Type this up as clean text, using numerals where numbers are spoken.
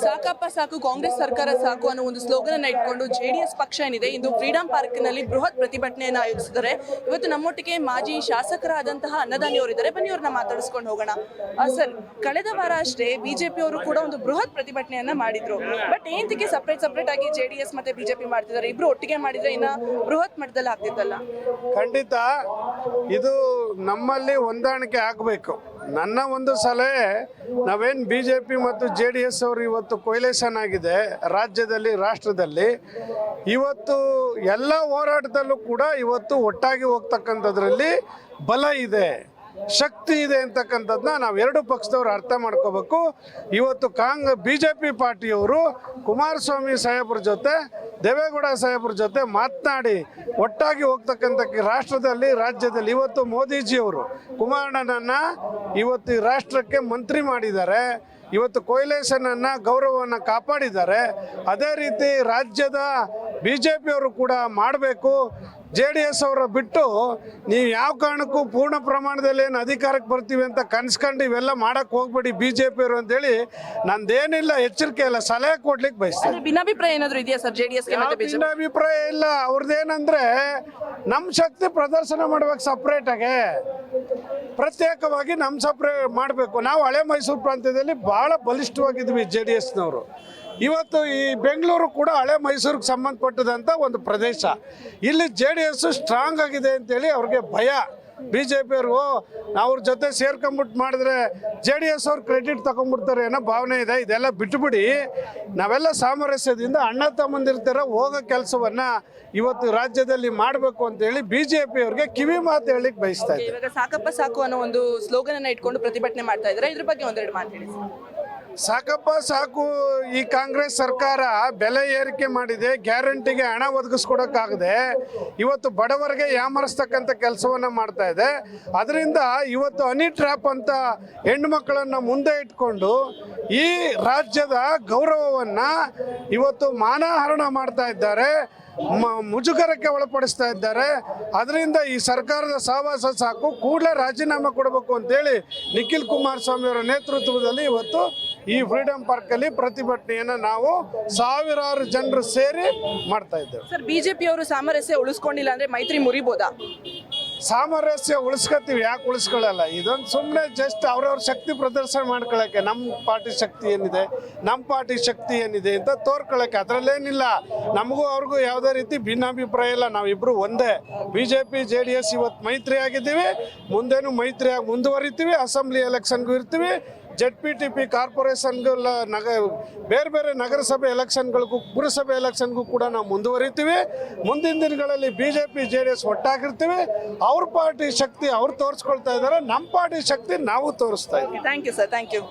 ಸಾಕಪ್ಪ ಸಾಕು ಕಾಂಗ್ರೆಸ್ ಸರ್ಕಾರ ಸಾಕು ಅನ್ನೋ ಒಂದು ಸ್ಲೋಗನ್ ಅನ್ನು ಇಟ್ಕೊಂಡು ಜೆಡಿಎಸ್ ಪಕ್ಷ ಏನಿದೆ ಇಂದು ಫ್ರೀಡಂ ಪಾರ್ಕ್ ನಲ್ಲಿ ಬೃಹತ್ ಪ್ರತಿಭಟನೆಯನ್ನು ಆಯೋಜಿಸಿದ್ದಾರೆ. ಇವತ್ತು ನಮ್ಮೊಟ್ಟಿಗೆ ಮಾಜಿ ಶಾಸಕರಾದಂತಹ ಅನ್ನದಾನಿ ಅವರಿದ್ದಾರೆ. ಬನ್ನಿ ಅವ್ರನ್ನ ಮಾತಾಡಿಸ್ಕೊಂಡು ಹೋಗೋಣ. ಸರ್, ಕಳೆದ ವಾರ ಅಷ್ಟೇ ಬಿಜೆಪಿ ಅವರು ಕೂಡ ಒಂದು ಬೃಹತ್ ಪ್ರತಿಭಟನೆಯನ್ನ ಮಾಡಿದ್ರು. ಬಟ್ ಏನಕ್ಕೆ ಸಪರೇಟ್ ಆಗಿ ಜೆಡಿಎಸ್ ಮತ್ತೆ ಬಿಜೆಪಿ ಮಾಡ್ತಿದ್ದಾರೆ? ಇಬ್ರು ಒಟ್ಟಿಗೆ ಮಾಡಿದ್ರೆ ಇನ್ನ ಬೃಹತ್ ಮಟ್ಟದಲ್ಲಿ ಆಗ್ತಿದ್ದಲ್ಲ? ಖಂಡಿತ ಇದು ನಮ್ಮಲ್ಲಿ ಹೊಂದಾಣಿಕೆ ಆಗಬೇಕು. ನನ್ನ ಒಂದು ಸಲಹೆ, ನಾವೇನು ಬಿಜೆಪಿ ಮತ್ತು JDS ಅವರು ಇವತ್ತು ಕೊಯ್ಲೇಷನ್ ಆಗಿದೆ ರಾಜ್ಯದಲ್ಲಿ, ರಾಷ್ಟ್ರದಲ್ಲಿ. ಇವತ್ತು ಎಲ್ಲ ಹೋರಾಟದಲ್ಲೂ ಕೂಡ ಇವತ್ತು ಒಟ್ಟಾಗಿ ಹೋಗ್ತಕ್ಕಂಥದ್ರಲ್ಲಿ ಬಲ ಇದೆ, ಶಕ್ತಿ ಇದೆ ಅಂತಕ್ಕಂಥದ್ದನ್ನ ನಾವು ಎರಡು ಪಕ್ಷದವ್ರು ಅರ್ಥ ಮಾಡ್ಕೋಬೇಕು. ಇವತ್ತು BJP ಪಾರ್ಟಿಯವರು ಕುಮಾರಸ್ವಾಮಿ ಸಾಹೇಬ್ರ ಜೊತೆ, ದೇವೇಗೌಡ ಸಾಹೇಬ್ರ ಜೊತೆ ಮಾತನಾಡಿ ಒಟ್ಟಾಗಿ ಹೋಗ್ತಕ್ಕಂಥ ರಾಷ್ಟ್ರದಲ್ಲಿ, ರಾಜ್ಯದಲ್ಲಿ ಇವತ್ತು ಮೋದಿಜಿಯವರು ಕುಮಾರಣ್ಣನನ್ನು ಇವತ್ತು ಈ ರಾಷ್ಟ್ರಕ್ಕೆ ಮಂತ್ರಿ ಮಾಡಿದ್ದಾರೆ. ಇವತ್ತು ಕೊಯ್ಲೇಷನನ್ನು, ಗೌರವವನ್ನು ಕಾಪಾಡಿದ್ದಾರೆ. ಅದೇ ರೀತಿ ರಾಜ್ಯದ BJಪಿಯವರು ಕೂಡ ಮಾಡಬೇಕು. JDS ಅವರ ಬಿಟ್ಟು ನೀವು ಯಾವ ಕಾರಣಕ್ಕೂ ಪೂರ್ಣ ಪ್ರಮಾಣದಲ್ಲಿ ಏನು ಅಧಿಕಾರಕ್ಕೆ ಬರ್ತೀವಿ ಅಂತ ಕನ್ಸ್ಕೊಂಡು ಇವೆಲ್ಲ ಮಾಡಕ್ಕೆ ಹೋಗ್ಬೇಡಿ BJಪಿಯವರು ಅಂತೇಳಿ ನಂದೇನಿಲ್ಲ, ಎಚ್ಚರಿಕೆ ಇಲ್ಲ, ಸಲಹೆ ಕೊಡ್ಲಿಕ್ಕೆ ಬಯಸ್ತೇನೆ. ಭಿನ್ನಾಭಿಪ್ರಾಯ ಏನಾದರೂ ಇದೆಯಾ ಸರ್ JDSಗೆ? ಭಿನ್ನಾಭಿಪ್ರಾಯ ಇಲ್ಲ. ಅವ್ರದ್ದೇನಂದ್ರೆ ನಮ್ಮ ಶಕ್ತಿ ಪ್ರದರ್ಶನ ಮಾಡ್ಬೇಕು, ಸಪ್ರೇಟಾಗೆ ಪ್ರತ್ಯೇಕವಾಗಿ ನಮ್ಮ ಸಪ್ರೇಟ್ ಮಾಡಬೇಕು. ನಾವು ಹಳೆ ಮೈಸೂರು ಪ್ರಾಂತ್ಯದಲ್ಲಿ ಭಾಳ ಬಲಿಷ್ಠವಾಗಿದ್ವಿ JDSನವರು. ಇವತ್ತು ಈ ಬೆಂಗಳೂರು ಕೂಡ ಹಳೆ ಮೈಸೂರಿಗೆ ಸಂಬಂಧಪಟ್ಟದಂಥ ಒಂದು ಪ್ರದೇಶ. ಇಲ್ಲಿ JDS ಸ್ಟ್ರಾಂಗ್ ಆಗಿದೆ ಅಂತೇಳಿ ಅವ್ರಿಗೆ ಭಯ. BJಪಿಯವರು ಅವ್ರ ಜೊತೆ ಸೇರ್ಕೊಂಬಿಟ್ಟು ಮಾಡಿದ್ರೆ JDS ಅವ್ರು ಕ್ರೆಡಿಟ್ ತಗೊಂಡ್ಬಿಡ್ತಾರೆ ಅನ್ನೋ ಭಾವನೆ ಇದೆ. ಇದೆಲ್ಲ ಬಿಟ್ಟುಬಿಡಿ, ನಾವೆಲ್ಲ ಸಾಮರಸ್ಯದಿಂದ ಅಣ್ಣ ತಮ್ಮಂದಿರ್ತಾರ ಹೋಗೋ ಕೆಲಸವನ್ನು ಇವತ್ತು ರಾಜ್ಯದಲ್ಲಿ ಮಾಡಬೇಕು ಅಂತೇಳಿ BJಪಿಯವ್ರಿಗೆ ಕಿವಿ ಮಾತು ಹೇಳಲಿಕ್ಕೆ ಬಯಸ್ತಾ ಇದ್ದಾರೆ. ಇವಾಗ ಸಾಕಪ್ಪ ಸಾಕು ಅನ್ನೋ ಒಂದು ಸ್ಲೋಗನ್ ಅನ್ನು ಇಟ್ಕೊಂಡು ಪ್ರತಿಭಟನೆ ಮಾಡ್ತಾ ಇದ್ದಾರೆ. ಇದ್ರ ಬಗ್ಗೆ ಒಂದೆರಡು ಮಾತು ಹೇಳಿ. ಸಾಕಪ್ಪ ಸಾಕು, ಈ ಕಾಂಗ್ರೆಸ್ ಸರ್ಕಾರ ಬೆಲೆ ಏರಿಕೆ ಮಾಡಿದೆ, ಗ್ಯಾರಂಟಿಗೆ ಹಣ ಒದಗಿಸ್ಕೊಡೋಕ್ಕಾಗದೆ ಇವತ್ತು ಬಡವರಿಗೆ ಯಾಮರಿಸ್ತಕ್ಕಂಥ ಕೆಲಸವನ್ನು ಮಾಡ್ತಾ ಇದೆ. ಅದರಿಂದ ಇವತ್ತು ಹನಿ ಟ್ರ್ಯಾಪ್ ಅಂತ ಹೆಣ್ಣು ಮಕ್ಕಳನ್ನು ಮುಂದೆ ಇಟ್ಕೊಂಡು ಈ ರಾಜ್ಯದ ಗೌರವವನ್ನು ಇವತ್ತು ಮಾನಹರಣ ಮಾಡ್ತಾ ಇದ್ದಾರೆ, ಮುಜುಗರಕ್ಕೆ ಒಳಪಡಿಸ್ತಾ ಇದ್ದಾರೆ. ಅದರಿಂದ ಈ ಸರ್ಕಾರದ ಸಹವಾಸ ಸಾಕು, ಕೂಡಲೇ ರಾಜೀನಾಮೆ ಕೊಡಬೇಕು ಅಂತೇಳಿ ನಿಖಿಲ್ ಕುಮಾರಸ್ವಾಮಿ ಅವರ ನೇತೃತ್ವದಲ್ಲಿ ಇವತ್ತು ಈ ಫ್ರೀಡಂ ಪಾರ್ಕಲ್ಲಿ ಪ್ರತಿಭಟನೆಯನ್ನು ನಾವು ಸಾವಿರಾರು ಜನರು ಸೇರಿ ಮಾಡ್ತಾ ಇದ್ದೇವೆ. ಸರ್, BJಪಿ ಅವರು ಸಾಮರಸ್ಯ ಉಳಿಸ್ಕೊಂಡಿಲ್ಲ ಅಂದ್ರೆ ಮೈತ್ರಿ ಮುರಿಬೋದಾ? ಸಾಮರಸ್ಯ ಉಳಿಸ್ಕೊತೀವಿ, ಯಾಕೆ ಉಳಿಸ್ಕೊಳ್ಳಲ್ಲ? ಇದೊಂದು ಸುಮ್ಮನೆ ಜಸ್ಟ್ ಅವ್ರವ್ರ ಶಕ್ತಿ ಪ್ರದರ್ಶನ ಮಾಡ್ಕೊಳ್ಳೋಕ್ಕೆ, ನಮ್ಮ ಪಾರ್ಟಿ ಶಕ್ತಿ ಏನಿದೆ, ನಮ್ಮ ಪಾರ್ಟಿ ಶಕ್ತಿ ಏನಿದೆ ಅಂತ ತೋರ್ಕೊಳ್ಳೋಕ್ಕೆ. ಅದರಲ್ಲೇನಿಲ್ಲ, ನಮಗೂ ಅವ್ರಿಗೂ ಯಾವುದೇ ರೀತಿ ಭಿನ್ನಾಭಿಪ್ರಾಯ ಇಲ್ಲ. ನಾವಿಬ್ಬರು ಒಂದೇ. BJಪಿ JDS ಇವತ್ತು ಮೈತ್ರಿ ಆಗಿದ್ದೀವಿ, ಮುಂದೇನು ಮೈತ್ರಿಯಾಗಿ ಮುಂದುವರಿತೀವಿ. ಅಸೆಂಬ್ಲಿ ಎಲೆಕ್ಷನ್ಗೂ ಇರ್ತೀವಿ, ZPTP ಕಾರ್ಪೊರೇಷನ್ಗೂ, ಬೇರೆ ಬೇರೆ ನಗರಸಭೆ ಎಲೆಕ್ಷನ್ಗಳಿಗೂ, ಪುರಸಭೆ ಎಲೆಕ್ಷನ್ಗೂ ಕೂಡ ನಾವು ಮುಂದುವರಿತೀವಿ. ಮುಂದಿನ ದಿನಗಳಲ್ಲಿ BJಪಿ JDS ಒಟ್ಟಾಗಿರ್ತೀವಿ. ಅವ್ರ ಪಾರ್ಟಿ ಶಕ್ತಿ ಅವ್ರು ತೋರಿಸ್ಕೊಳ್ತಾ ಇದ್ದಾರೆ, ನಮ್ಮ ಪಾರ್ಟಿ ಶಕ್ತಿ ನಾವು ತೋರಿಸ್ತಾ ಇದ್ದೀವಿ. Thank you sir, thank you.